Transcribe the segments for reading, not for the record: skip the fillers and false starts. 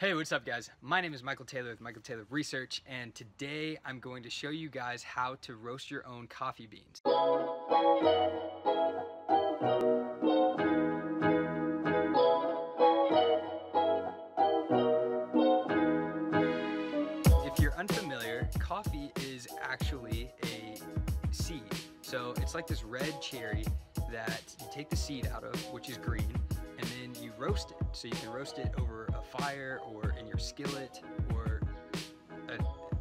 Hey, what's up guys? My name is Michael Taylor with Michael Taylor Research, and today I'm going to show you guys how to roast your own coffee beans. If you're unfamiliar, coffee is actually a seed. So it's like this red cherry that you take the seed out of, which is green, and then you roast it. So you can roast it over a fire or in your skillet or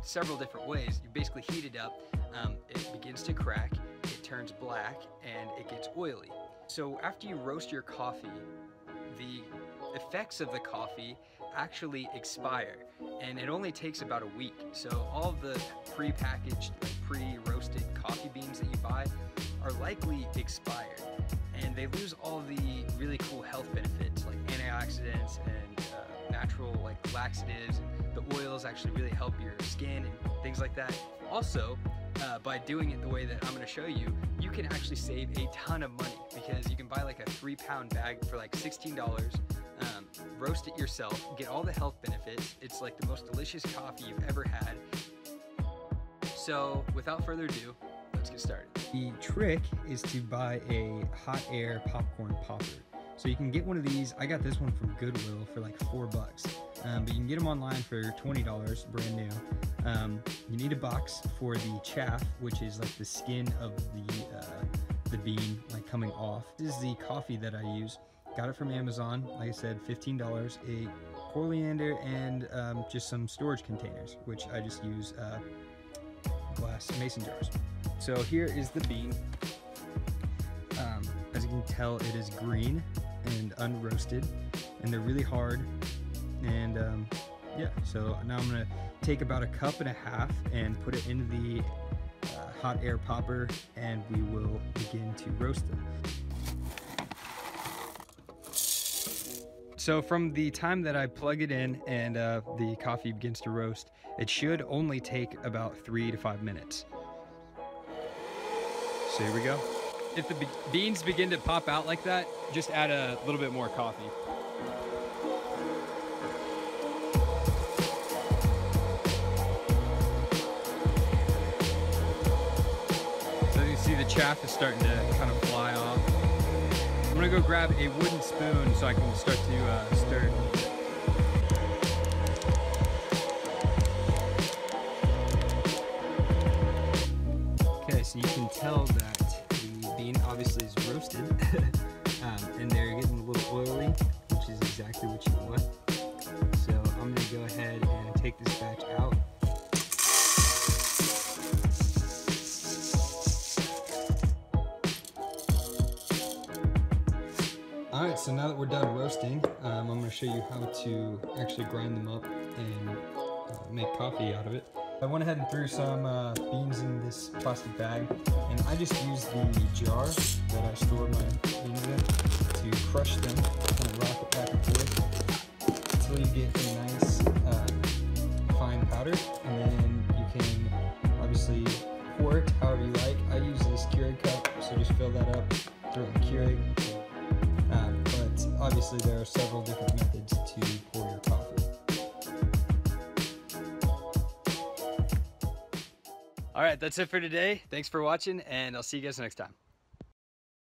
several different ways. You basically heat it up, it begins to crack, it turns black, and it gets oily. So after you roast your coffee, the effects of the coffee actually expire, and it only takes about a week. So all of the pre-packaged, pre-roasted coffee beans that you buy are likely expired, and they lose all the really cool health benefits like antioxidants and natural laxatives. The oils actually really help your skin and things like that. Also, by doing it the way that I'm going to show you, you can actually save a ton of money, because you can buy like a 3-pound bag for like $16, roast it yourself, get all the health benefits. It's like the most delicious coffee you've ever had. So without further ado, let's get started. The trick is to buy a hot air popcorn popper. So you can get one of these. I got this one from Goodwill for like $4, but you can get them online for $20, brand new. You need a box for the chaff, which is like the skin of the bean like coming off. This is the coffee that I use. Got it from Amazon. Like I said, $15. A coriander and just some storage containers, which I just use glass mason jars. So here is the bean. As you can tell, it is green and unroasted, and they're really hard. And yeah, so now I'm gonna take about 1.5 cups and put it into the hot air popper, and we will begin to roast them. So from the time that I plug it in and the coffee begins to roast, it should only take about 3 to 5 minutes. So here we go. If the beans begin to pop out like that, just add a little bit more coffee. So you see the chaff is starting to kind of fly off. I'm gonna go grab a wooden spoon so I can start to stir it. Okay, so you can tell that the bean obviously is roasted, and they're getting a little oily, which is exactly what you want. So I'm gonna go ahead and take this batch out. Alright, so now that we're done roasting, I'm going to show you how to actually grind them up and make coffee out of it. I went ahead and threw some beans in this plastic bag, and I just used the jar that I store my beans in to crush them, kind of rock it back and forth until you get a nice fine powder, and then you can obviously pour it however you like. I use this Keurig cup, so just fill that up, throw it in the Keurig. But obviously there are several different methods to pour your coffee. All right, that's it for today. Thanks for watching, and I'll see you guys next time.